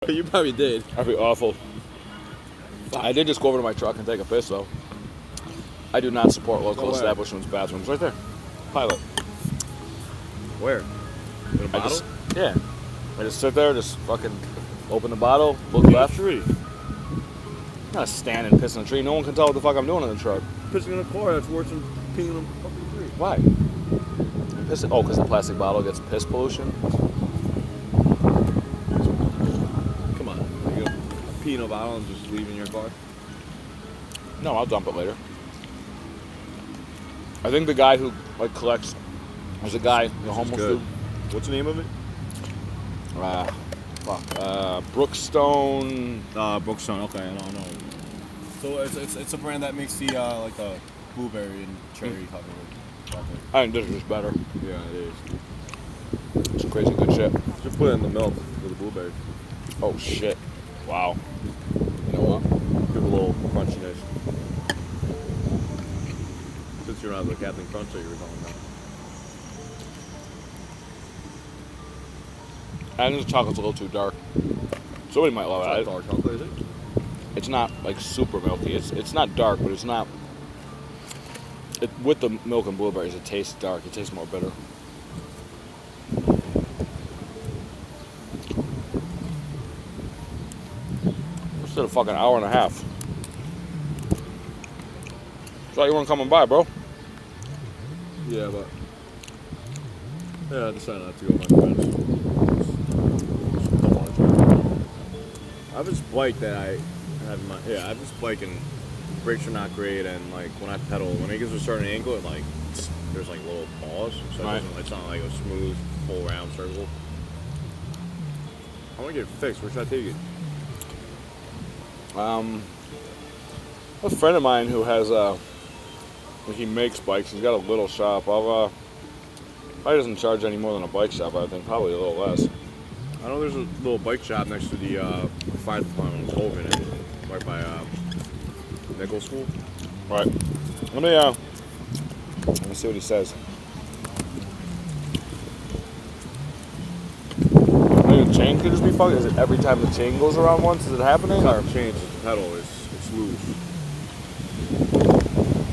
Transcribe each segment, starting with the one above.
You probably did. That'd be awful. I did just go over to my truck and take a piss, though. I do not support local establishments' bathrooms. Right there. Pilot. Where? In a bottle? Yeah. I just sit there, just fucking open the bottle, look left. Tree. I'm not standing pissing in a tree. No one can tell what the fuck I'm doing in the truck. Pissing in a car, that's worse than peeing in a fucking tree. Why? Pissing? Oh, because the plastic bottle gets piss pollution? Come on. You gonna pee in a bottle and just leave in your car? No, I'll dump it later. I think the guy who like collects, there's a guy, the homeless dude. What's the name of it? Brookstone. Brookstone. Okay, I don't know. So it's a brand that makes the like the blueberry and cherry cover. I think this is better. Yeah, it is. It's crazy good shit. Just put it in the milk with the blueberry. Oh shit! Wow. You know what? Give it a little crunchiness. Since you're not the Captain Crunch that you were talking about. I think the chocolate's a little too dark. Somebody might love it. Dark chocolate, is it? It's not like super milky. It's not dark, but it's not. With the milk and blueberries, it tastes dark. It tastes more bitter. Instead of fucking hour and a half. Thought you weren't coming by, bro. Yeah, but I decided not to go with my friends. I have this bike that I have in my I have this bike and brakes are not great, and like when I pedal, when it gets a certain angle, it like there's like little pause, so it's not like a smooth full round circle. I want to get it fixed. Where should I take it? A friend of mine who has he makes bikes. He's got a little shop. Probably doesn't charge any more than a bike shop. I think probably a little less. I know there's a little bike shop next to the fire department in Colvin, right by Nickel School. Right. Let me see what he says. Maybe the chain could just be fucked. Is it every time the chain goes around once? Is it happening? It's not change. It's the pedal. It's loose.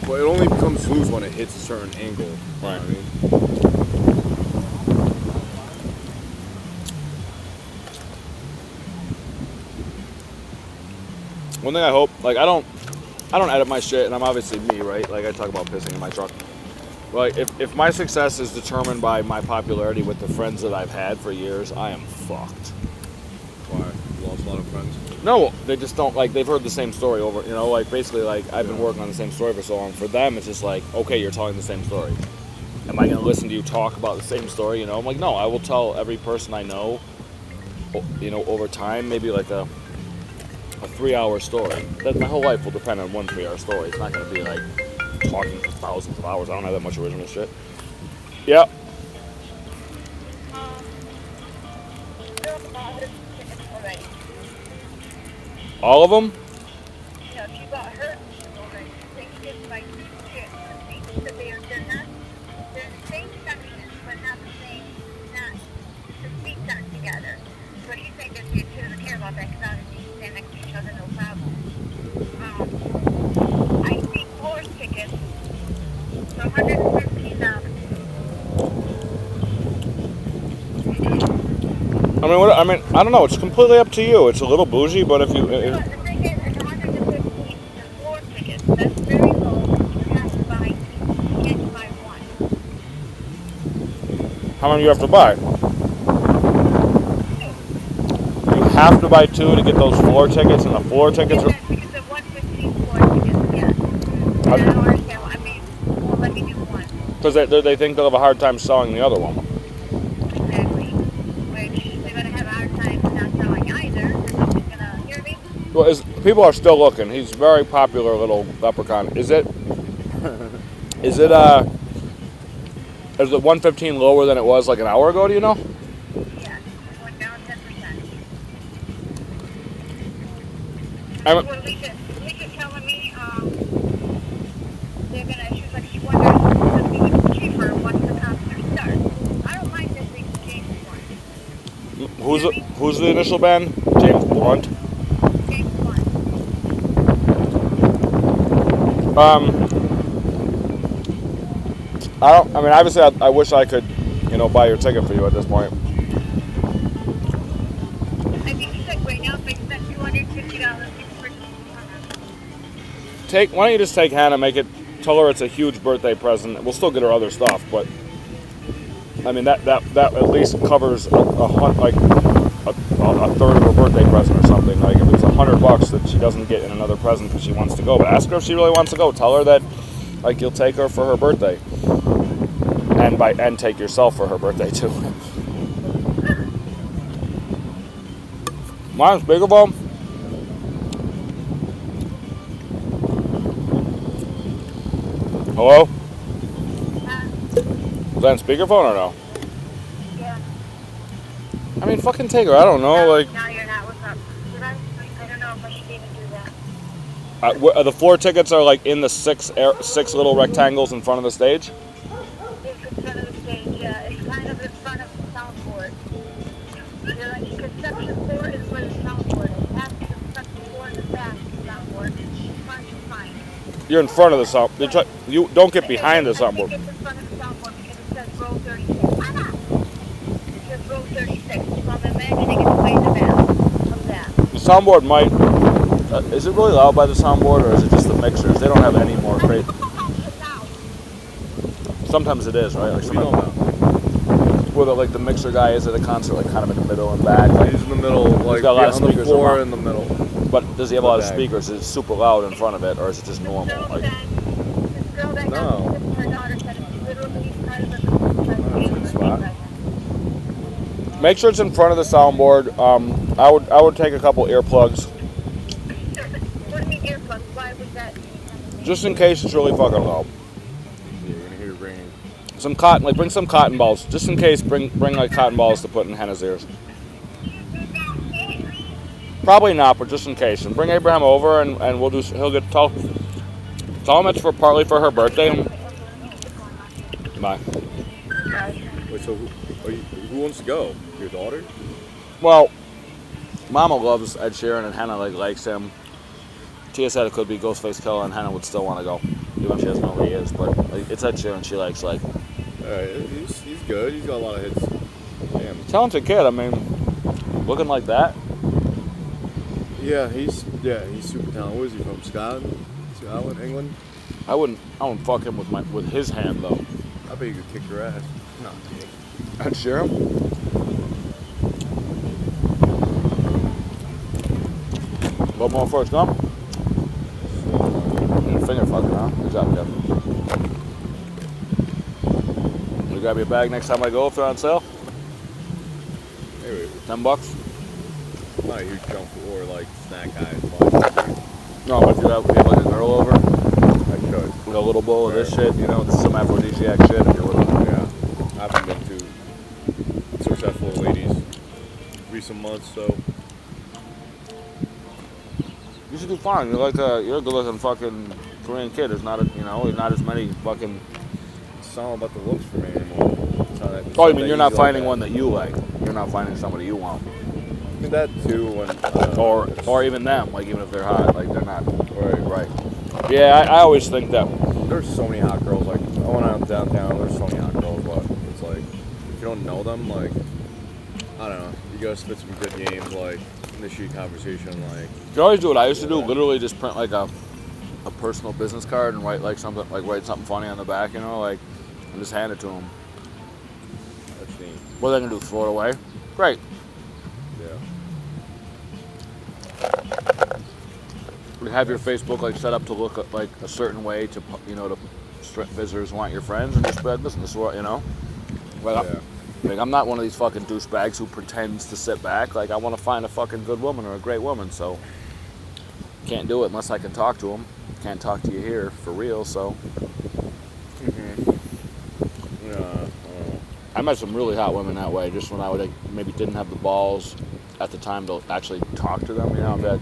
But it only becomes loose when it hits a certain angle. Right. You know what I mean? One thing I hope, like I don't edit my shit, and I'm obviously me, right? Like I talk about pissing in my truck. Like if my success is determined by my popularity with the friends that I've had for years, I am fucked. Why? You lost a lot of friends? No, they just don't, like, they've heard the same story over, you know, like basically like I've been working on the same story for so long. For them, it's just like, okay, you're telling the same story. Am I going to listen to you talk about the same story? You know, I'm like, no, I will tell every person I know, you know, over time, maybe like a 3-hour story. That my whole life will depend on one 3-hour story. It's not going to be like talking for thousands of hours. I don't have that much original shit. Yep. All of them? Yeah, she got hurt already. They did like shit. So they're the same section, but not the same, not the feet stuck together. So what do you think that she doesn't care about that? Because obviously you stand next to each other, no problem. I see 4 tickets for $115. I mean, I don't know. It's completely up to you. It's a little bougie, but if you... The thing is, it's 115 for 4 tickets. That's very low. You have to buy 2. You can't buy 1. How many do you have to buy? You have to buy 2 to get those 4 tickets, and the 4 tickets are... Because the 115 for tickets, yeah. I don't understand. I mean, well, let me do 1. Because they think they'll have a hard time selling the other one. Exactly. Which they're going to have a hard time not selling either. Nobody's going to hear me. Well, people are still looking. He's a very popular little leprechaun. Is it is the 115 lower than it was like an hour ago, do you know? Yeah, it went down 10%. I'm, Well, Lisa telling me they're going to, she was like, she wonders if it's going to be cheaper once the concert starts. I don't mind this thing changing one. who Who's the initial band? James Blunt. James Blunt. I mean, obviously, I wish I could, buy your ticket for you at this point. I think it's like right now, if I spent $250, Why don't you just take Hannah, tell her it's a huge birthday present. We'll still get her other stuff, but I mean that at least covers a third of her birthday present or something. Like if it's $100 that she doesn't get in another present because she wants to go, but ask her if she really wants to go. Tell her that like you'll take her for her birthday, and take yourself for her birthday too. Mine's speakerphone. Hello? Was that on speakerphone or no? yeah. I mean, fucking take her. I don't know. Like, Now you're not. What's up? Should I don't know if I should even do that. the floor tickets are like in the six little rectangles in front of the stage. It's in front of the stage, yeah. It's kind of in front of the soundboard. You're like, conception floor is where the soundboard is. After the conception floor in the back of the soundboard. Front is fine. You're in front of the sound. You don't get behind the I soundboard. think it's in front of the soundboard because it says row 36. It says row 36. So I'm imagining it's way in the back of that. The soundboard might. Is it really loud by the soundboard, or is it just the mixers? They don't have any more crazy. Sometimes it is, right? Like We don't know. where the mixer guy is at a concert, like kind of in the middle and back. Like, He's in the middle, like got a lot of on the speakers floor around. in the middle. but does he have a lot of Back. speakers? Is it super loud in front of it, or is it just normal? This Like, girl that No. got her daughter said it's literally part of the good spot. make sure it's in front of the soundboard. I would take a couple earplugs, What do you mean earplugs? Why was that? just in case it's really fucking loud. Yeah, you're gonna hear it ringing. Some cotton, like bring some cotton balls, just in case. Bring like cotton balls to put in Hannah's ears. Probably not, but just in case. And bring Abraham over, and we'll do. He'll get tell him it's partly for her birthday. Bye. Wait, so who wants to go? Your daughter? Well, Mama loves Ed Sheeran, and Hannah likes him. Tia said it could be Ghostface Killer, and Hannah would still want to go, even if she doesn't know who he is. But it's Ed Sheeran she likes. Like, Alright, he's good. He's got a lot of hits. Damn. talented kid. I mean, looking like that. Yeah, he's super talented. Where is he from? Scotland, England. I wouldn't fuck him with his hand though. I bet you could kick your ass. No. Ed Sheeran. What more first, no? Finger fucking, huh? Good job, Kevin. You grab your bag next time I go if they're on sale. Anyway, $10. I'm not a huge junk or like snack guy. No, but if you have like a girl over, I could. with a little bowl of this shit, this is some aphrodisiac shit. If you're with them. Yeah. I haven't been to successful ladies recent months, so You should do fine. You're a good-looking fucking Korean kid. There's not as many fucking. it's not all about the looks for me anymore. It's not that, it's Oh, you not mean that you're not easy like finding that. one that you like? You're not finding somebody you want, I mean, that too. When or even them. Like even if they're hot, like they're not. right. Yeah, I always think that. There's so many hot girls. Like I went out downtown. There's so many hot girls, but it's like if you don't know them, like I don't know. You gotta spit some good games, like initiate conversation, like You can always do what I used to do. Literally, just print like a personal business card and write something funny on the back, and just hand it to them. that's neat. What are they gonna do? Throw it away? Great. Yeah. You have your Facebook set up to look like a certain way to visitors want your friends, and just be like, listen, this is what Yeah. Like I'm not one of these fucking douchebags who pretends to sit back. Like I want to find a fucking good woman or a great woman, so can't do it unless I can talk to them. Can't talk to you here for real, so. Yeah. I met some really hot women that way, just when I would maybe didn't have the balls at the time to actually talk to them. That.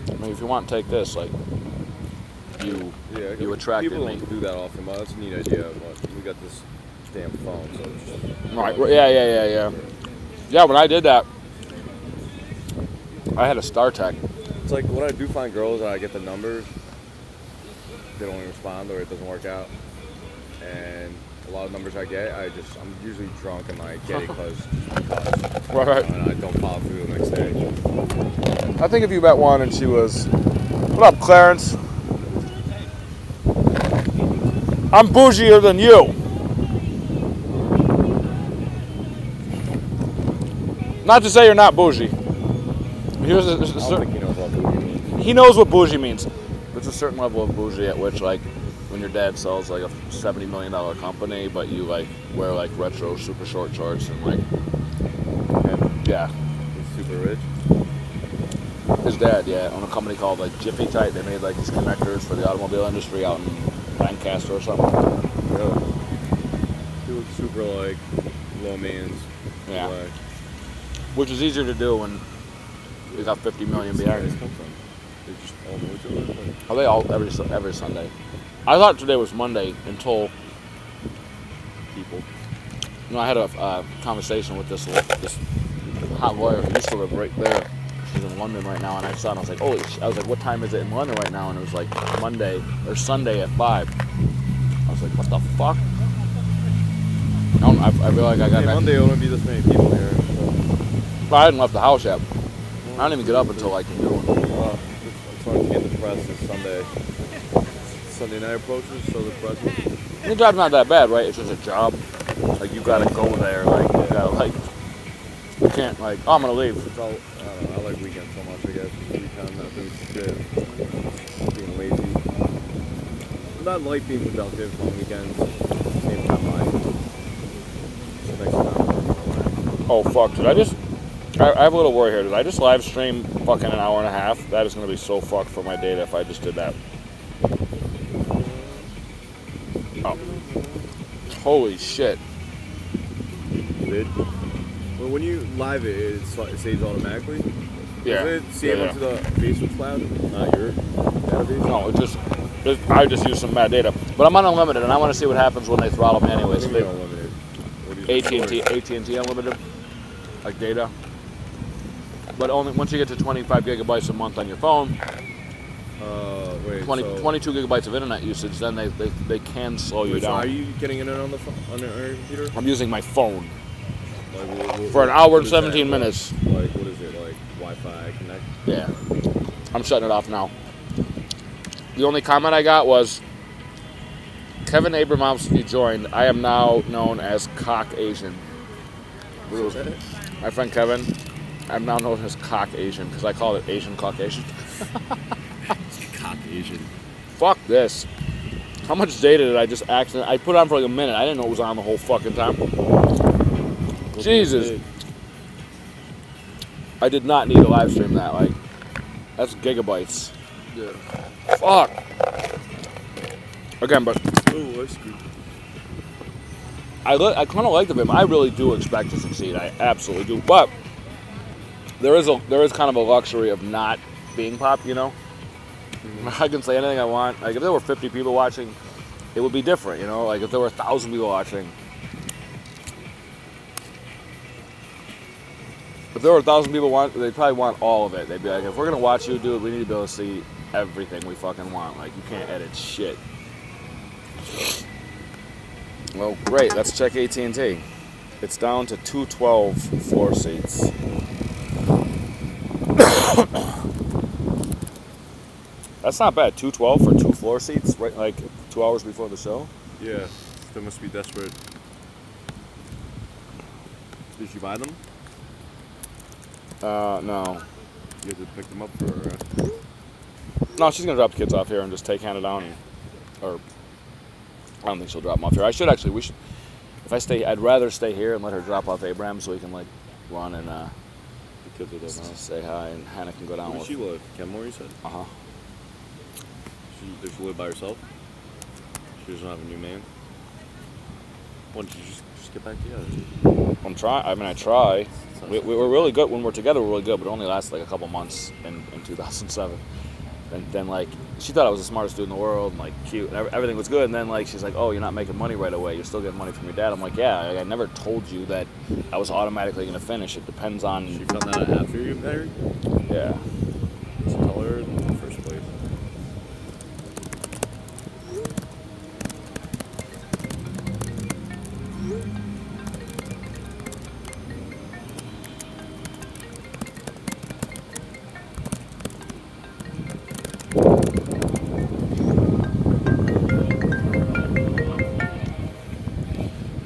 I mean, if you want, take this. Like you attracted People me. don't do that often, but that's a neat idea. But we got this damn phone. So it's just Right. Yeah. Yeah, when I did that, I had a StarTech. It's like when I do find girls and I get the numbers, they don't even respond or it doesn't work out. And a lot of numbers I get, I'm usually drunk and I get it because Right. and I don't follow through the next day. I think if you met one and she was, what up, Clarence? I'm bougier than you. Not to say you're not bougie. Here's I don't think he knows what bougie means. he knows what bougie means. There's a certain level of bougie at which, like, when your dad sells like a $70 million company, but you like wear like retro super short shorts and like, yeah. He's super rich. His dad, yeah, owned a company called like Jiffy Tight. They made like these connectors for the automobile industry out in Lancaster or something. Yeah. He looks super like low means. Yeah. Like, Which is easier to do when you got 50 million behind where you. these come from? They just all know each other. Like, Are they all every Sunday? I thought today was Monday until people. I had a conversation with this hot lawyer who used to live right there. She's in London right now, and I saw it and I was like, holy shit. I was like, what time is it in London right now? And it was like Monday or Sunday at 5. I was like, what the fuck? I feel like I got back. Monday there won't be this many people here. So. I hadn't left the house yet. I don't even get up until like noon. I'm starting to get depressed this Sunday. Sunday night approaches, so depressing. Your job's not that bad, right? It's just a job. Like, you gotta go there. Like, you gotta, like, you can't, like, oh, I'm gonna leave. It's all, I don't know, I like weekends so much, I guess. Weekend, not doing shit. Being lazy. Not like being productive on weekends. Same time, like. So next time. Oh, fuck. I have a little worry here. Did I just live stream fucking an hour and a half? That is gonna be so fucked for my data if I just did that. Oh. Holy shit. Did? Well, when you live it saves automatically? Yeah. Does it save Yeah. onto the Facebook cloud, not your database? No, I just use some bad data. But I'm on unlimited, and I want to see what happens when they throttle me anyway. So What do you mean unlimited? What do you AT&T unlimited, like data. But only once you get to 25 gigabytes a month on your phone, wait, 22 gigabytes of internet usage, then they can slow you so down. are you getting internet on the phone, on your computer? I'm using my phone Like, for an hour what and is 17 that? minutes. Like, what is it? Like, Wi-Fi connect? Yeah. I'm shutting it off now. The only comment I got was, Kevin Abramowski joined. I am now known as Cock Asian. My friend Kevin, I'm now known as Cock Asian because I call it Asian Caucasian. Cock Asian. Fuck this. How much data did I just accidentally... I put it on for like a minute. I didn't know it was on the whole fucking time. Jesus. I did not need to live stream that. Like, that's gigabytes. Yeah. Fuck. Again, but Oh, ice cream. I kind of like the Vim. I really do expect to succeed. I absolutely do. But there is kind of a luxury of not being pop, you know? I can say anything I want. Like, if there were 50 people watching, it would be different, you know? Like, if there were 1,000 people watching. If there were 1,000 people they'd probably want all of it. They'd be like, if we're going to watch you, dude, we need to be able to see everything we fucking want. Like, you can't edit shit. Well, great. Let's check AT&T. It's down to 212 floor seats. That's not bad. 212 for 2 floor seats, right? Like 2 hours before the show. Yeah, they must be desperate. Did you buy them? No. You had to pick them up for. No, she's gonna drop the kids off here and just take Hannah down, or I don't think she'll drop them off here. I should actually. We should. If I stay, I'd rather stay here and let her drop off Abraham so we can like run and The kids are there now. say hi, and Hannah can go down Where with. does she live? Kenmore, you said? Uh-huh. Does she live by herself? She doesn't have a new man? Why don't you just get back together? I'm trying. I mean, I try. We were really good when we're together. We're really good, but it only lasts like a couple months in 2007. And then like she thought I was the smartest dude in the world, and like cute, and everything was good. And then like she's like, oh, you're not making money right away. You're still getting money from your dad. I'm like, yeah, I never told you that I was automatically gonna finish. It depends on. She found that out after you got married? Yeah. Just tell her in the first place.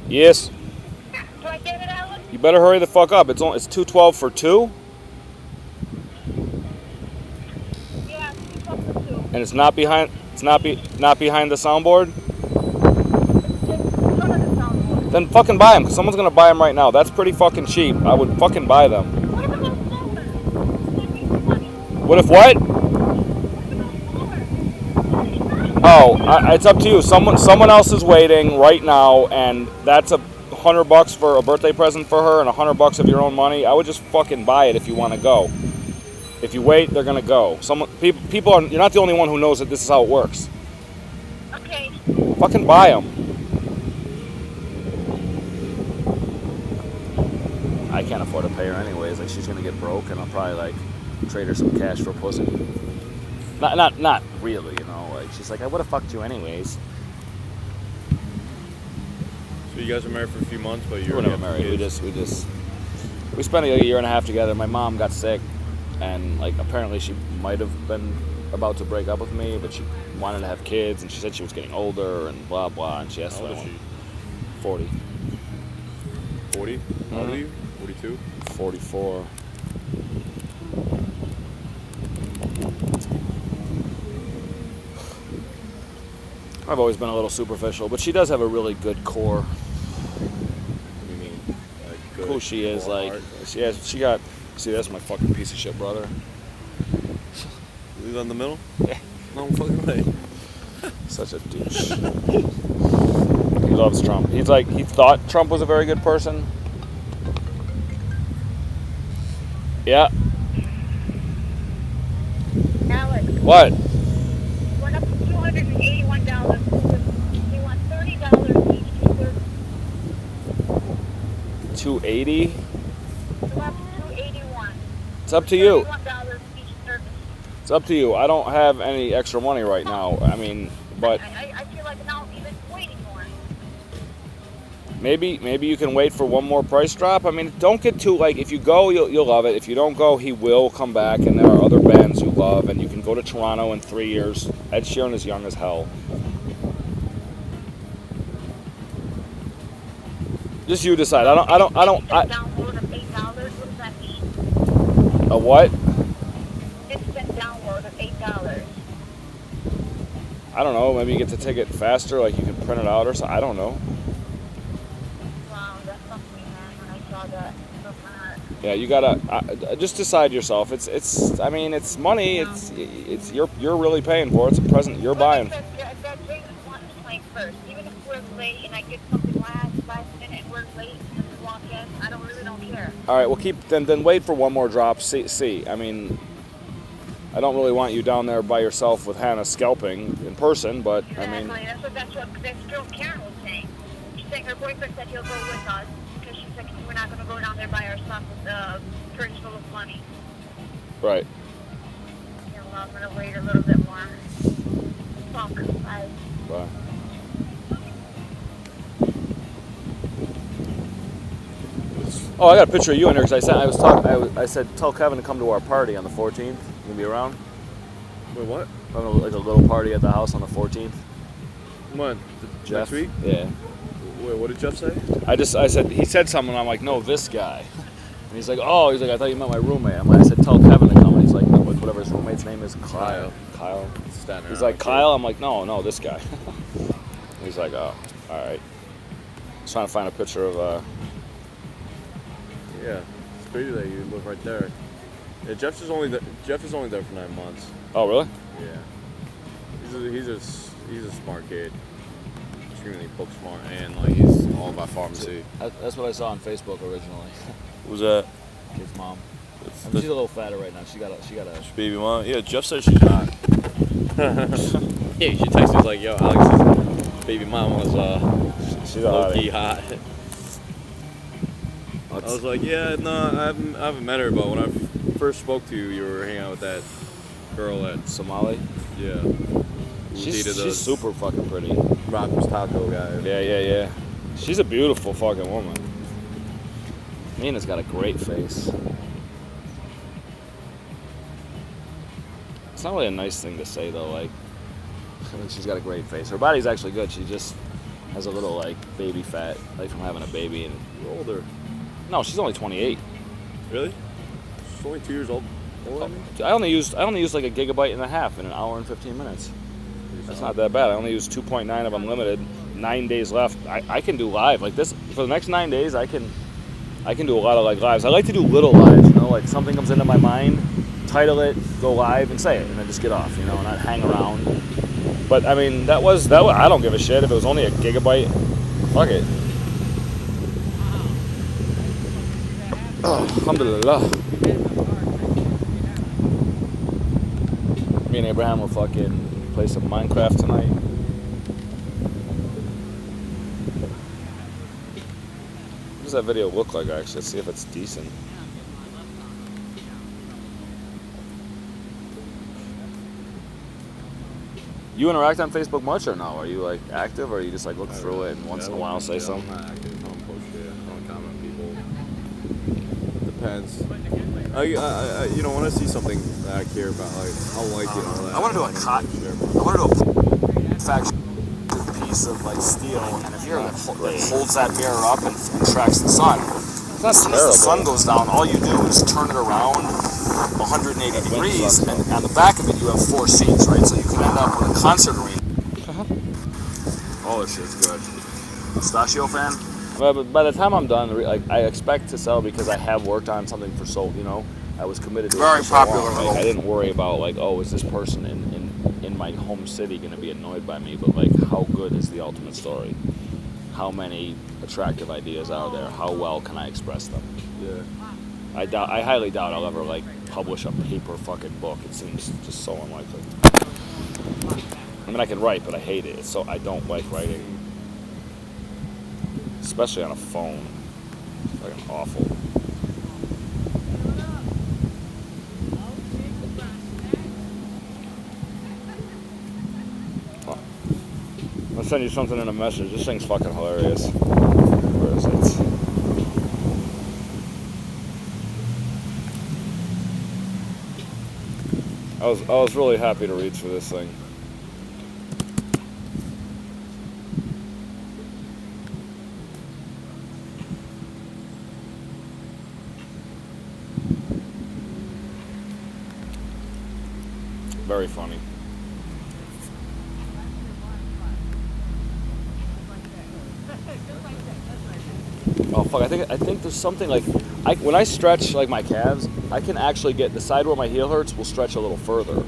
Yes. Do I get it, Alex? You better hurry the fuck up. It's 2:12 for 2, Yeah, it's up to 2. and it's not behind. It's not behind the soundboard. It's in front of the soundboard. Then fucking buy them, because someone's gonna buy them right now. That's pretty fucking cheap. I would fucking buy them. What about solar? Give me the money. What if what? What about solar? Oh, it's up to you. Someone else is waiting right now, and that's $100 for a birthday present for her, and $100 of your own money. I would just fucking buy it if you want to go. If you wait, they're gonna go. People are. You're not the only one who knows that this is how it works. Okay. Fucking buy them. I can't afford to pay her anyways. Like she's gonna get broke, and I'll probably like trade her some cash for pussy. Not really, you know. Like she's like, I would have fucked you anyways. So you guys were married for a few months, but you We were never married. We spent a year and a half together. My mom got sick, and like apparently she might have been about to break up with me, but she wanted to have kids, and she said she was getting older and blah blah. And she asked How old me, is she? 40, 40? How old are you? 42? 44. I've always been a little superficial, but she does have a really good core. What do you mean? Like good Who she is, core like heart? she got. See, that's my fucking piece of shit brother. Leave on the middle? Yeah. No fucking way. Such a douche. He loves Trump. He thought Trump was a very good person. Yeah. Alex, What? went up to $281. They want $30 each to service. 280. Go up to $281. It's up to you. $31 each service. It's up to you. I don't have any extra money right now. I mean, but I feel like now I'm even waiting more. maybe you can wait for one more price drop. I mean, don't get too like. If you go, you'll love it. If you don't go, he will come back. And there are other bands you love, and you can go to Toronto in 3 years. Ed Sheeran is young as hell. Just you decide. I don't. Download of $8. What does that mean? A what? Instant download of $8. I don't know. Maybe you get the ticket faster. Like you can print it out or something. I don't know. Wow, that's something, man. When I saw that, Yeah, you gotta just decide yourself. I mean, it's money. It's you're really paying for it. It's a present you're buying. That James wants to play first. Even if we're late and I get something last minute and we're late and we walk in, I don't care. All right, well then wait for one more drop. See. I mean, I don't really want you down there by yourself with Hannah scalping in person, but I mean, Exactly. That's what girl Karen was saying. She's saying her boyfriend said he'll go with us because she's like, we're not going to go down there by ourselves with a purse full of money. right. You know, I'm going to wait a little bit more. Funk. Bye. Bye. Oh, I got a picture of you in here because I said tell Kevin to come to our party on the 14th. You gonna be around? Wait, what? Like a little party at the house on the 14th. When? Jeff. Next week? Yeah. Wait, what did Jeff say? He said something. And I'm like, no, this guy. And he's like, I thought you meant my roommate. I said, tell Kevin to come. And he's like, whatever his roommate's name is, Kyle. Standing He's around like, Kyle. I'm like, no, this guy. He's like, oh, all right. I was trying to find a picture of. Yeah, it's crazy that you live right there. Yeah, Jeff is only there for 9 months. Oh, really? Yeah. He's a smart kid. Extremely book smart, and like he's all about pharmacy. That's what I saw on Facebook originally. What was that? His mom. I mean, she's a little fatter right now. She got a. Baby mom. Yeah, Jeff said she's hot. Yeah, she texted us like, yo, Alex's baby mom was She's low key hot. I was like, yeah, no, I haven't met her, but when I first spoke to you, you were hanging out with that girl at Somali. Yeah. She's super fucking pretty. Rocco's taco guy. Yeah. She's a beautiful fucking woman. Nina's got a great face. It's not really a nice thing to say though. Like, I mean, she's got a great face. Her body's actually good. She just has a little like baby fat, like from having a baby. And You're older. no, she's only 28. Really? She's only 2 years old. Older than me? I only used like a gigabyte and a half in an hour and 15 minutes. That's not that bad. I only used 2.9 of unlimited. 9 days left. I can do live like this for the next 9 days. I can do a lot of like lives. I like to do little lives. You know, like something comes into my mind, title it, go live, and say it, and then just get off. You know, not hang around. But I mean, that was. I don't give a shit if it was only a gigabyte. Fuck it. Oh, alhamdulillah. Me and Abraham will fucking play some Minecraft tonight. What does that video look like, actually? Let's see if it's decent. You interact on Facebook much or no? Are you like active, or you just like look through it and once in a while say something? I'm not active. I don't post shit. I don't comment on people. Depends. You know, when I see something that I care about, like, I'll like it and all that. I want to do a fact piece of like steel, and if you're that holds that mirror up and tracks the sun. As soon as the sun goes down, all you do is turn it around 180 degrees, and on the back of it you have 4 seats, right? So you can end up with a concert arena. All this shit's good. Pistachio fan? But by the time I'm done, like I expect to sell because I have worked on something for so, you know, I was committed to it. Very popular. Like, I didn't worry about like, oh, is this person in my home city going to be annoyed by me? But like, how good is the ultimate story? How many attractive ideas are there? How well can I express them? Yeah. I highly doubt I'll ever like publish a paper fucking book. It seems just so unlikely. I mean, I can write, but I hate it. So I don't like writing, especially on a phone. It's fucking awful. I'll send you something in a message. This thing's fucking hilarious. Where is it? I was really happy to read through this thing. Very funny. Oh fuck! I think there's something like when I stretch like my calves, I can actually get the side where my heel hurts will stretch a little further.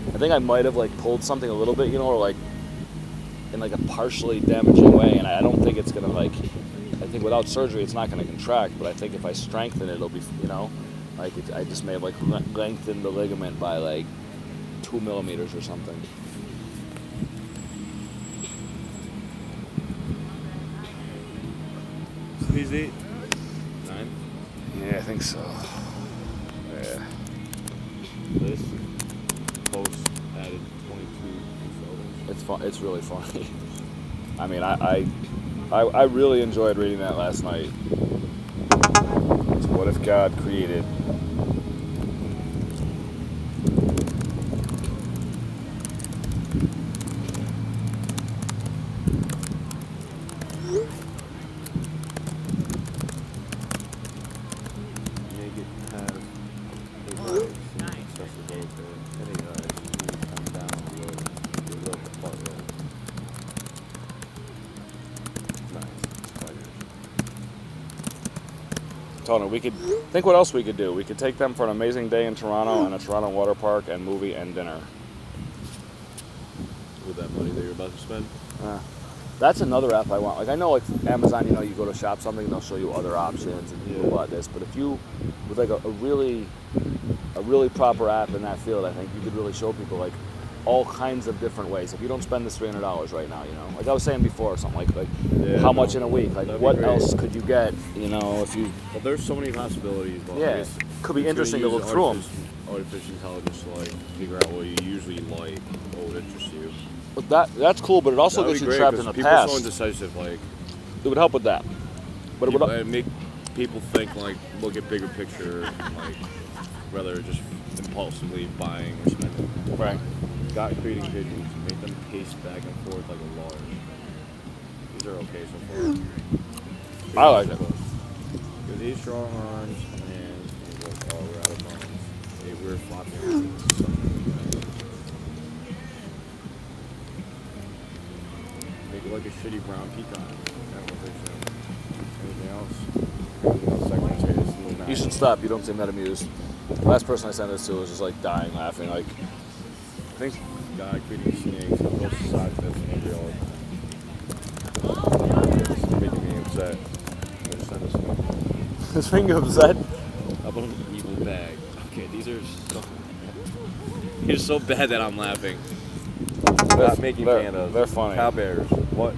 I think I might have like pulled something a little bit, you know, or like in like a partially damaging way, and I don't think it's gonna like. I think without surgery, it's not gonna contract, but I think if I strengthen it, it'll be, you know, like I just may have like lengthened the ligament by like 2 millimeters or something. These 8? 9? Yeah, I think so. Yeah. This post added 22 photos. It's fun. It's really funny. I mean, I really enjoyed reading that last night. So what if God created Tony, we could think what else we could do. We could take them for an amazing day in Toronto and a Toronto water park and movie and dinner. With that money that you're about to spend? That's another app I want. Like I know, like Amazon, you know, you go to shop something, they'll show you other options and you know about this. But if you, with like a really proper app in that field, I think you could really show people like all kinds of different ways. If you don't spend this $300 right now, you know, like I was saying before, or something like how much in a week, like what else could you get, you know, if you. Well, there's so many possibilities. But Yeah, I guess could be interesting to look through them. Artificial intelligence to like figure out what you usually like, what would interest you. But that's cool, but it also That'd gets be you great, trapped in 'cause the people are so past. indecisive. Like, It would help with that. But it would. and make people think like look at bigger picture, and, like rather just impulsively buying or spending. Right. Got creating pigeons, make them pace back and forth like a large. These are okay so far. I like it. With these strong arms and we're out of bones. We're flopping arms. Make it like a shitty brown peacock. Anything else? You should stop. You don't seem that amused. The last person I sent this to was just like dying laughing. Like, I think guy creating snakes on both sides of the real. It's making me upset. this thing upset. How about an evil bag? Okay, these are so. You're so bad that I'm laughing. Stop making pandas. They're funny. Cow bears. What?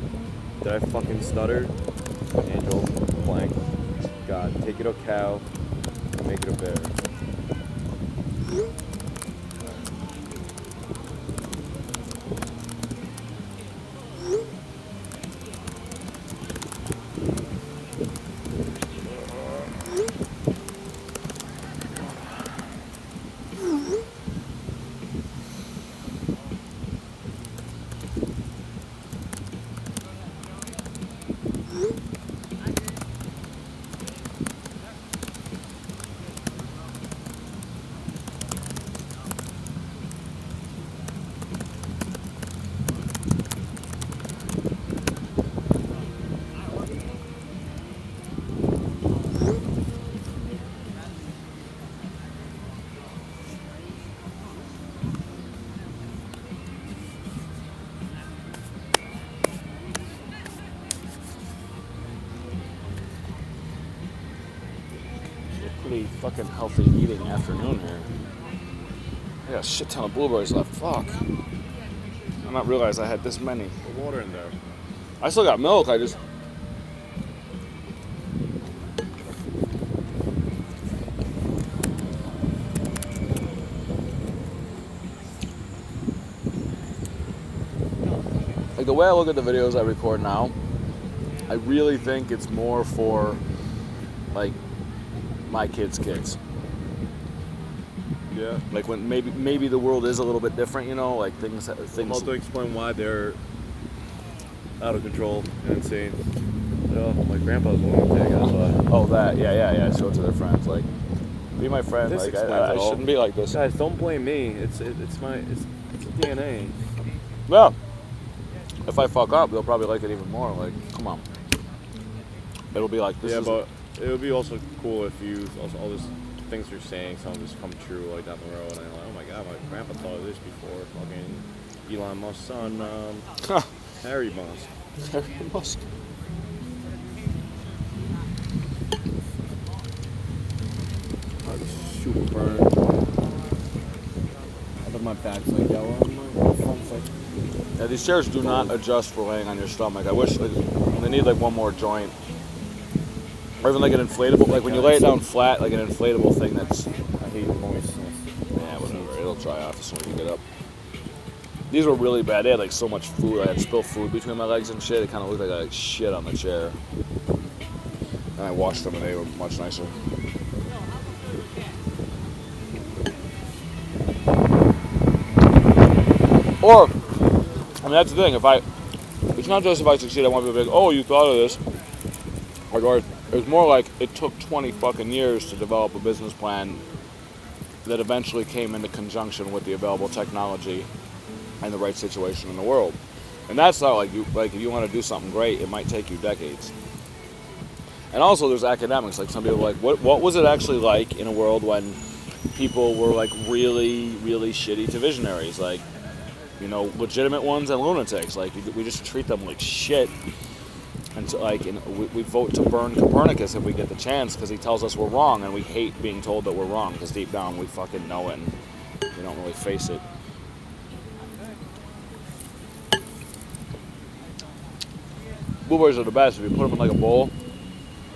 Did I fucking stutter? Angel. Blank. God. Take it a cow. And make it a bear. Pretty fucking healthy eating afternoon here. I got a shit ton of blueberries left. Fuck. I not realize I had this many. Put water in there. I still got milk. I just. Like the way I look at the videos I record now, I really think it's more for like my kids' kids. Yeah. Like when maybe the world is a little bit different, you know, like things. I'm about to explain why they're out of control and insane. Oh, my grandpa's one to take out. Oh, that, yeah. Show it to their friends. Like, be my friend. This Like, explains I it all. shouldn't be like this. Guys, don't blame me. It's DNA. Yeah. If I fuck up, they'll probably like it even more. Like, come on. It'll be like this. Yeah, is, but it would be also cool if you also all these things you're saying, some just come true like down the road, and like, oh my god, my grandpa thought of this before. Fucking Elon Musk's son, Harry Musk. Harry Musk. Super burn. I bet my back's like yellow. My front's like. Yeah, these chairs do not adjust for laying on your stomach. I wish they need like one more joint. Or even like an inflatable, like when you lay it down flat, like an inflatable thing that's. I hate moistness. Yeah, whatever. It'll dry off as soon as you get up. These were really bad. They had like so much food. I had spilled food between my legs and shit. It kind of looked like I had shit on the chair. And I washed them and they were much nicer. Or, I mean, that's the thing. It's not just if I succeed, I want people to be like, oh, you thought of this. Or it's more like it took 20 fucking years to develop a business plan that eventually came into conjunction with the available technology and the right situation in the world. And that's how, like if you want to do something great, it might take you decades. And also there's academics, like some people are like, what was it actually like in a world when people were like really, really shitty to visionaries? Like, you know, legitimate ones and lunatics. Like we just treat them like shit. And so, like, we vote to burn Copernicus if we get the chance because he tells us we're wrong, and we hate being told that we're wrong because deep down we fucking know it and we don't really face it. Blueberries are the best. If you put them in like a bowl,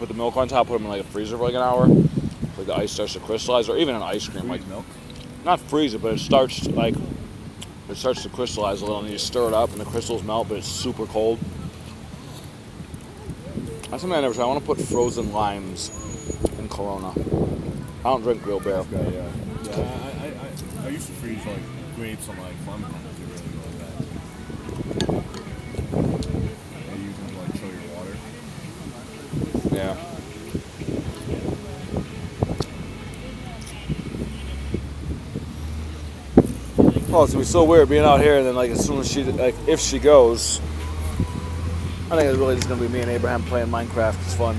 put the milk on top, put them in like a freezer for like an hour, like the ice starts to crystallize, or even an ice cream, like milk. not freeze it, but it starts to crystallize a little, and you stir it up, and the crystals melt, but it's super cold. That's something I never tried. I want to put frozen limes in Corona. I don't drink real beer. Okay, yeah. I used to freeze like grapes and like clementines. They really go like that. I use them to like chill your water. Yeah. Oh, it's gonna be so weird being out here, and then like as soon as if she goes, I think it's really just gonna be me and Abraham playing Minecraft. It's fun.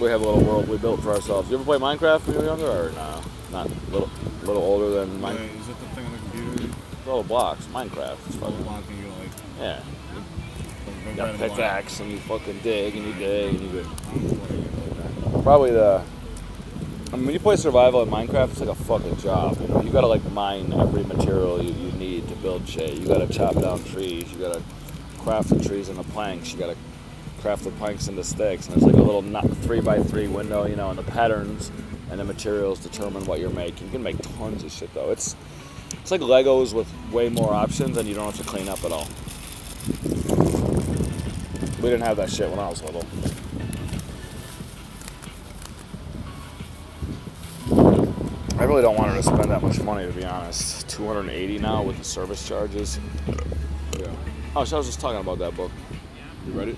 We have a little world we built for ourselves. You ever play Minecraft when you were younger, or no? Not a little older than Minecraft. Is that the thing on the computer? Little blocks, Minecraft. It's Little fucking, block and you like. yeah. You got a pickaxe and you fucking dig and you dig and you do. Probably when you play survival in Minecraft, it's like a fucking job. You know, you gotta like mine every material you need to build shit. You gotta chop down trees. You gotta craft the trees into planks. You gotta craft the planks into sticks. And it's like a little 3x3 window, you know, and the patterns and the materials determine what you're making. You can make tons of shit though. It's like Legos with way more options, and you don't have to clean up at all. We didn't have that shit when I was little. I really don't want her to spend that much money, to be honest. $280 now with the service charges. Yeah. Oh, so I was just talking about that book. You ready?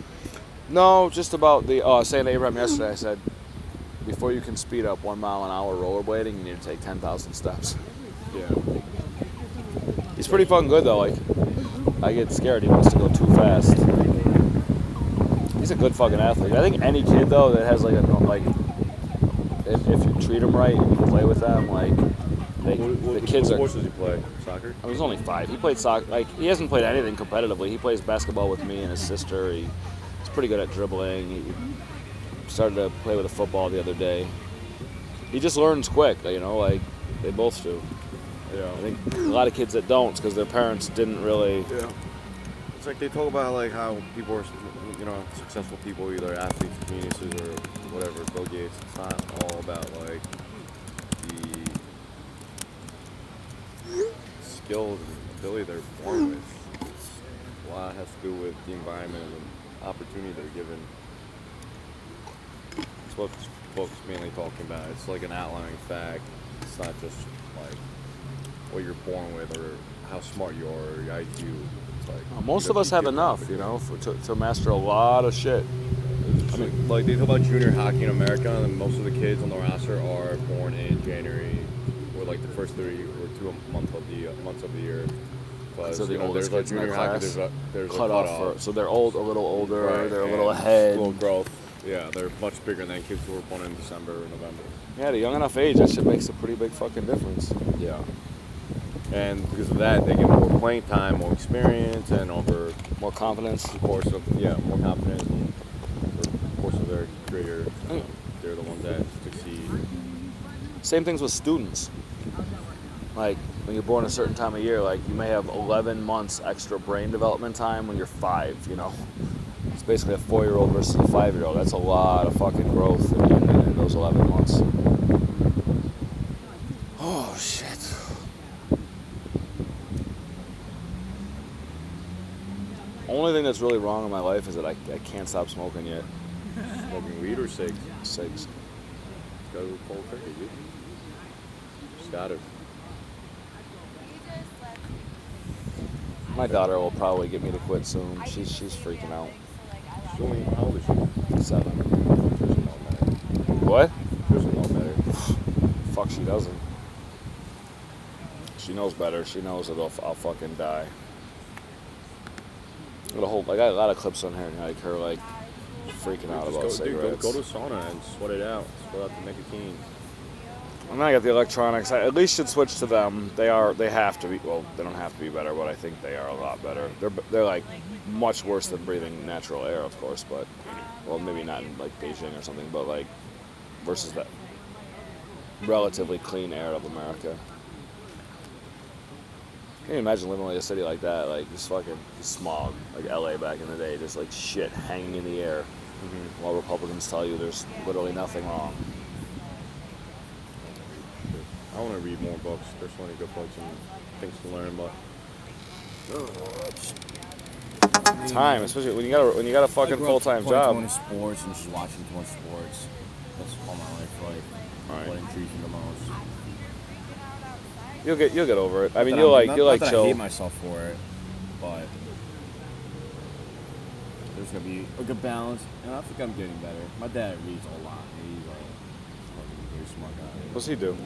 No, just about the. I was saying to Abraham yesterday. I said, before you can speed up 1 mile an hour rollerblading, you need to take 10,000 steps. Yeah. He's pretty fucking good though. Like, I get scared. He wants to go too fast. He's a good fucking athlete. I think any kid though that has if you treat them right and you play with them, like the kids are. What sports does he play? Soccer? I was only 5. He played soccer. Like, he hasn't played anything competitively. He plays basketball with me and his sister. He's pretty good at dribbling. He started to play with a football the other day. He just learns quick, you know, like they both do. Yeah. I think a lot of kids that don't, because their parents didn't really. Yeah. It's like they talk about like how people are, you know, successful people, either athletes, geniuses, or whatever, Bill Gates. It's not all about like the skills and ability they're born with. A lot has to do with the environment and the opportunity they're given. It's what this book's mainly talking about. It's like an outlining fact. It's not just like what you're born with or how smart you are or your IQ. It's like Most of us have enough, you know, to master a lot of shit. I mean, like they talk about junior hockey in America, and most of the kids on the roster are born in January, or like the first 3 or 2 months of the year. But So the you know, oldest there's like kids in junior their hockey, class there's cut a off cutoff. so they're a little older, Right, they're a and little ahead. little growth. Yeah, they're much bigger than kids who were born in December or November. Yeah, at a young enough age, that shit makes a pretty big fucking difference. Yeah. And because of that, they get more playing time, more experience, and over More confidence. the course of more confidence. And over the course of their career, they're the ones that succeed. Same things with students. Like, when you're born a certain time of year, like, you may have 11 months extra brain development time when you're 5, you know? It's basically a 4-year-old versus a 5-year-old. That's a lot of fucking growth in those 11 months. Oh, shit. Only thing that's really wrong in my life is that I can't stop smoking yet. Smoking weed or cigs? Cigs. Go to cold turkey, dude. Just got it. My daughter will probably get me to quit soon. She's freaking out. She's only, how old is she? 7. Doesn't know better. What? Doesn't know better. Fuck, she doesn't. She knows better. She knows that I'll fucking die. I got a lot of clips on her, and like her like freaking out about cigarettes. Go to a sauna and sweat it out. Sweat out the nicotine. And then I got the electronics. I at least should switch to them. They have to be. Well, they don't have to be better, but I think they are a lot better. They're like much worse than breathing natural air, of course. But well, maybe not in like Beijing or something, but like versus that relatively clean air of America. Can you imagine living in like a city like that, like just fucking smog, like LA back in the day, just like shit hanging in the air, while Republicans tell you there's literally nothing wrong. I want to read more books. There's so many good books and things to learn, but Time, especially when you got a fucking full-time job. Going to sports and just watching too much sports. That's all my life, like what intrigues me the most. You'll get over it. I mean, Not you'll that like I chill. hate myself for it, but there's gonna be a good balance, and I think I'm getting better. My dad reads a lot. He's a very smart guy. What's he do?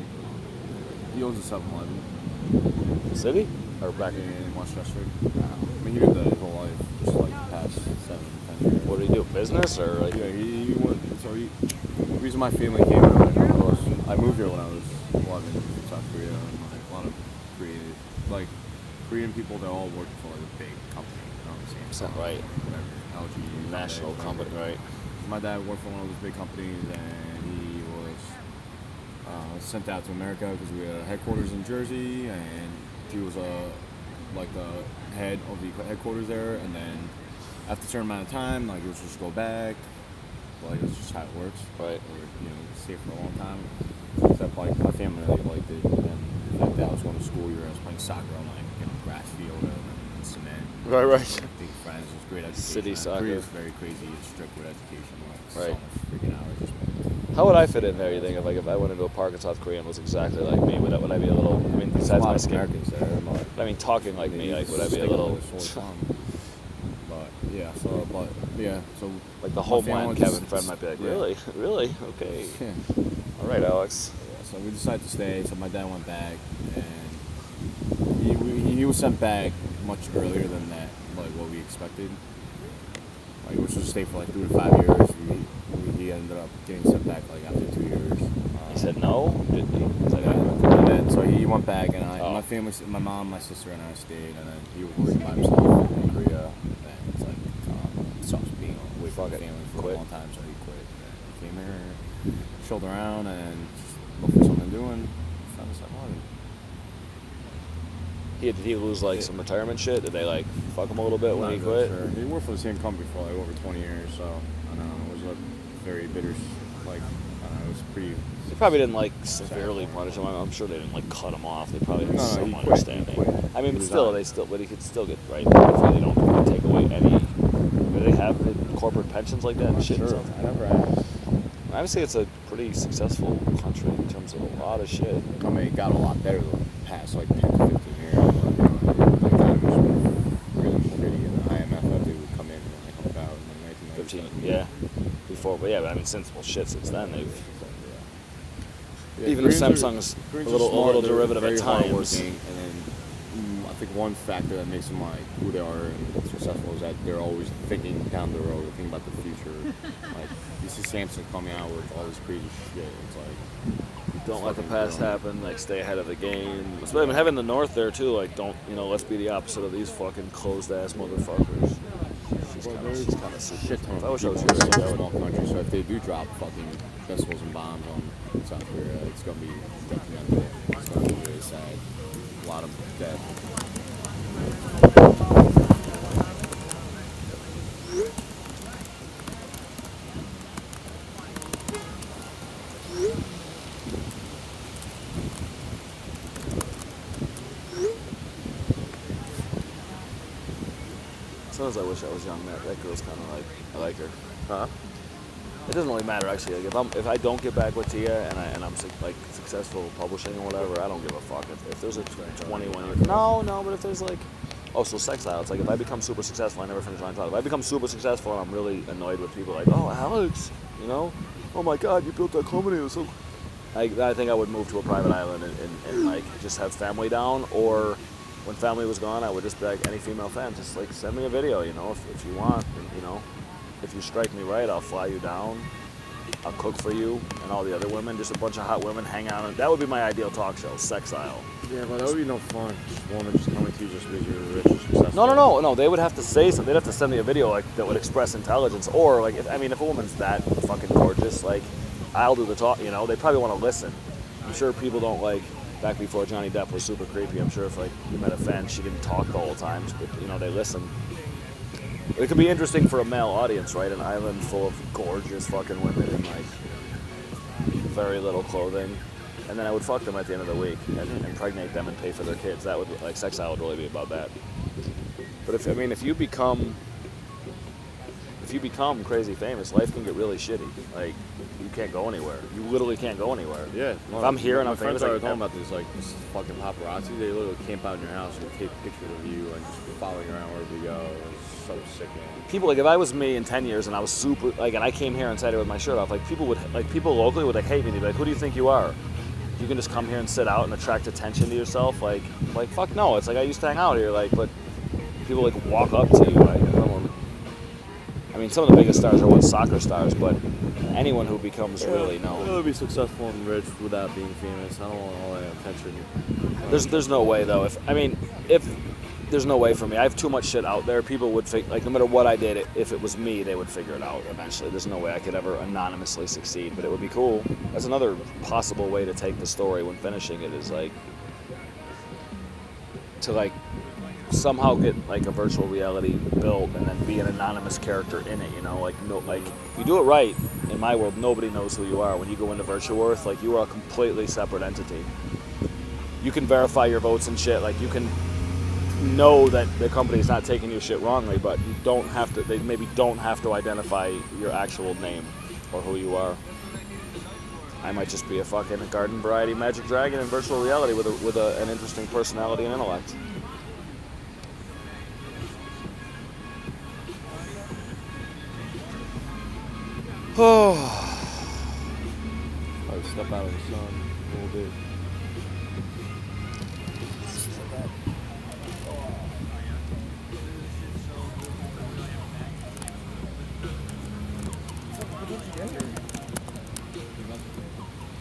He owns a 7-Eleven. City or back in? In Westchester. I mean, he did that his whole life, just like the past 7-10 years. What do he do? Business or like? Yeah, he went. So the reason my family came out was I moved here when I was 11 from South Korea, and like a lot of Korean people. They're all working for like a big company. You know what I'm saying? Right. Whatever. LG. National company, right? My dad worked for one of those big companies, and he was sent out to America because we had a headquarters in Jersey, and he was like the head of the headquarters there. And then after a certain amount of time, like let's just go back. Like it's just how it works. Right. Or stay for a long time. Except like my family really liked it, and the fact that I was going to school here, I was playing soccer on like grass field and cement. Right. Big friends, it was great education. City soccer. Korea is very crazy and strict with education. Like Right. so much freaking hours. How would I fit in there? You think if I went into a park in South Korea and was exactly like me, would I be a little? I mean, besides my skin, Americans there. I mean, talking like me, like would I be a little? So Like the my Homeland family Kevin friend might be like, yeah. really? Okay. Yeah. All right, Alex. Yeah, so we decided to stay. So my dad went back, and he was sent back much earlier than that, like what we expected. Like we were supposed to stay for like 3 to 5 years. He ended up getting sent back like after 2 years. He said no. Did he? And then so he went back, and my family, my mom, my sister, and I stayed, and then he was working by himself in Korea. And it's like sucks being away from the family for a long time, so he quit. And he came here, chilled around, and just looked for something to do, and found this one. Did he lose like some retirement shit? Did they like fuck him a little bit when he quit? Sure. He worked for the same company for like over 20 years, so I don't know. It was a very bitter, like I don't know. It was pretty. They probably didn't like severely punish him. I'm sure they didn't like cut him off. They probably had some he quit. understanding. He quit. I mean, He but still, resigned. but he could still get right. If they don't take away any. Do they have corporate pensions like that and shit? Sure. I never asked. I would say it's a pretty successful country in terms of a lot of shit. I mean, it got a lot better the past like 10 to 15 years. But, the economy was really shitty, and the IMF had to come in and they helped out in 1997. 15, yeah. Before, but yeah, but I mean, since since then they've. Yeah, Even if Koreans Samsung's are a little they're derivative very at times. hardworking, and then I think one factor that makes them like who they are and successful is that they're always thinking down the road, thinking about the future. Like you see Samsung coming out with all this crazy shit. It's like Don't let the past happen. Like, stay ahead of the game. I mean, having the North there too. Like, don't let's be the opposite of these fucking closed ass motherfuckers. She's kind of super. shit ton I of wish I was people in here. such a small country. So if they do drop fucking missiles and bombs on South Korea, it's gonna be detrimental. It's gonna be really sad. A lot of dead. Sometimes I wish I was young. That girl's kind of like, I like her. Huh? It doesn't really matter actually. Like, if I don't get back with Tia and I'm like successful publishing or whatever, I don't give a fuck. If there's a 21 year no, but if there's like sex style, it's like if I become super successful, I never finish my thought. If I become super successful and I'm really annoyed with people like, oh Alex, oh my God, you built that company. It was so. I think I would move to a private island and like just have family down, or when family was gone, I would just be like, any female fan, just like send me a video, if you want, if you strike me right, I'll fly you down. I'll cook for you and all the other women, just a bunch of hot women hang out. That would be my ideal talk show, Sexile. Yeah, but that would be no fun. Just woman just coming to you just because you're rich or successful. No. They would have to say something. They'd have to send me a video like that would express intelligence, or like if a woman's that fucking gorgeous, like I'll do the talk. You know, they probably want to listen. I'm sure people don't like. Back before Johnny Depp was super creepy, I'm sure if like you met a fan, she didn't talk the whole time, but you know they listen. It could be interesting for a male audience, right? An island full of gorgeous fucking women in like very little clothing, and then I would fuck them at the end of the week and impregnate them and pay for their kids. That would like Sexile would really be about that. But if you become crazy famous, life can get really shitty. Like you can't go anywhere. You literally can't go anywhere. Yeah. If I'm here and my I'm friends famous, are talking about this, like this fucking paparazzi. They literally camp out in your house and take pictures of you and just following you around wherever you go. It's so sick, man. People like if I was me in 10 years and I was super like and I came here and sat here with my shirt off, like people locally would like hate me. They'd be like, "Who do you think you are? You can just come here and sit out and attract attention to yourself." Like fuck no. It's like I used to hang out here. Like, but people like walk up to you. Like, I mean, some of the biggest stars are soccer stars, but anyone who becomes really known. I would be successful and rich without being famous. I don't want all that attention. There's no way though. If there's no way for me. I have too much shit out there. People would like no matter what I did, if it was me, they would figure it out eventually. There's no way I could ever anonymously succeed, but it would be cool. That's another possible way to take the story when finishing it is like to like somehow get like a virtual reality built and then be an anonymous character in it, you know, like if you do it right, in my world, nobody knows who you are. When you go into Virtual Earth, like you are a completely separate entity. You can verify your votes and shit, like you can know that the company's not taking your shit wrongly, but you don't have to, they maybe don't have to identify your actual name or who you are. I might just be a fucking garden variety magic dragon in virtual reality with an interesting personality and intellect. I would step out of the sun a little bit.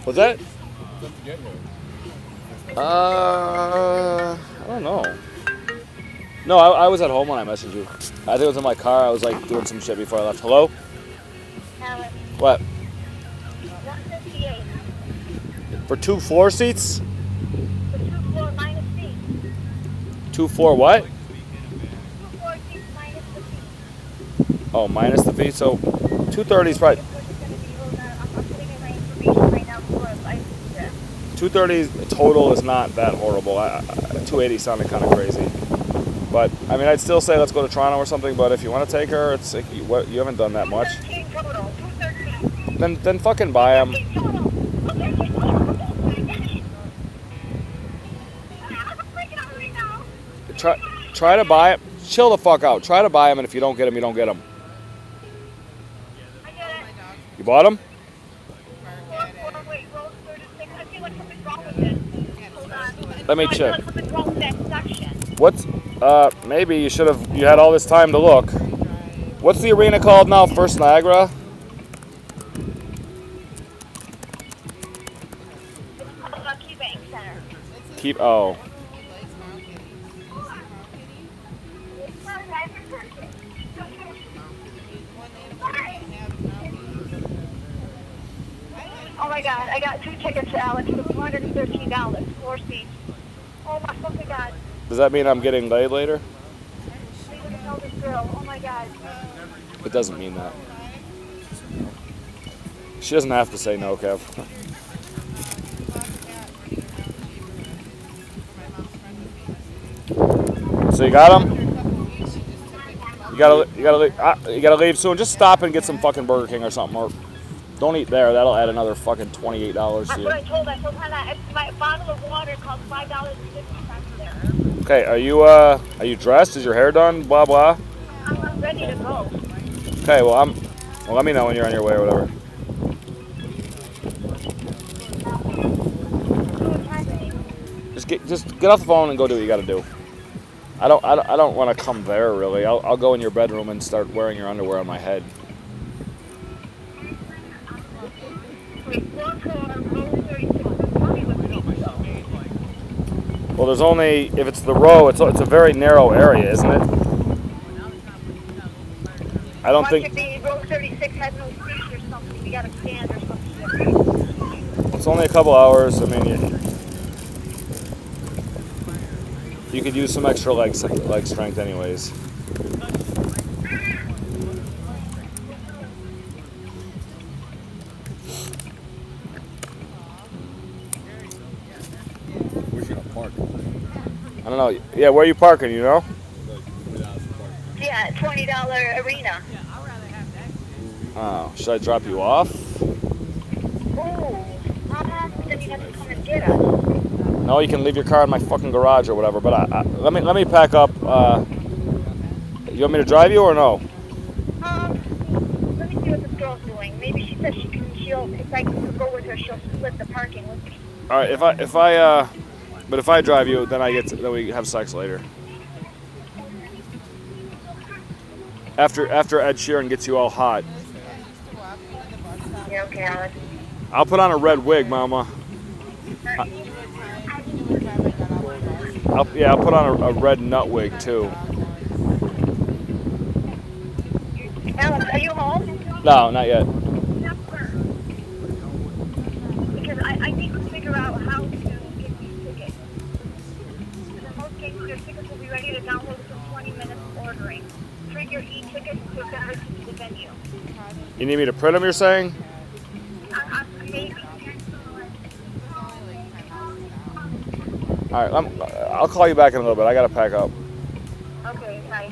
What's that? I don't know. No, I was at home when I messaged you. I think it was in my car. I was like doing some shit before I left. Hello? Alex, What? 158. For 2 floor seats? The 2 floor minus seat. 2 floor what? 2 floor seats minus the seat. Oh, minus the fee. So 230 is probably I'm putting in my information right now for a license test. 230 total is not that horrible. 280 sounded kind of crazy. But I mean, I'd still say let's go to Toronto or something. But if you want to take her, it's like, you haven't done that much. 213 total. 213. Then fucking buy them. 213 total. Okay, total. I'm freaking out right now. Try to buy it. Chill the fuck out. Try to buy them, and if you don't get them, you don't get them. I get it. You bought them? Wait, roll 36. I feel like something's wrong with this. Hold on. Let me I feel check. like something's wrong with that section. What's maybe you had all this time to look. What's the arena called now? First Niagara? Key Bank Center. Oh. Oh my God, I got 2 tickets to Alex for $413, 4 seats. Oh my fucking God. Does that mean I'm getting laid later? Please let me know this girl. Oh my God. It doesn't mean that. She doesn't have to say no, Kev. So you got them? You gotta leave soon. Just stop and get some fucking Burger King or something, or don't eat there. That'll add another fucking $28 to That's you. what I told her. I told her that my bottle of water costs $5.50 there. Okay, are you dressed? Is your hair done? Blah blah. I'm ready to go. Okay, well let me know when you're on your way or whatever. Just get off the phone and go do what you gotta do. I don't want to come there really. I'll go in your bedroom and start wearing your underwear on my head. Well, there's only if it's the row. It's a very narrow area, isn't it? I don't Watch think it be row 36 has no seats or something. You got to stand or something. it's only a couple hours. I mean, you could use some extra leg strength, anyways. Where's you gonna park? I don't know. Yeah, where are you parking? You know? Yeah, $20 arena. Oh, should I drop you off? Ooh. Then you have to come and get us. No, you can leave your car in my fucking garage or whatever. But let me pack up. You want me to drive you or no? Let me see what this girl's doing. Maybe she says if I can go with her, she'll split the parking with me. All right. If I drive you, then then we have sex later. After Ed Sheeran gets you all hot. Yeah, okay, Alex. I'll put on a red wig, Mama. I'll put on a red nut wig too. Alex, are you home? No, not yet. Because I need to figure out how to get these tickets. Because in most cases, your tickets will be ready to download within 20 minutes of ordering. Print your e-tickets to send it to the venue. You need me to print them? You're saying? Maybe. All right. I'll call you back in a little bit. I gotta pack up. Okay, nice.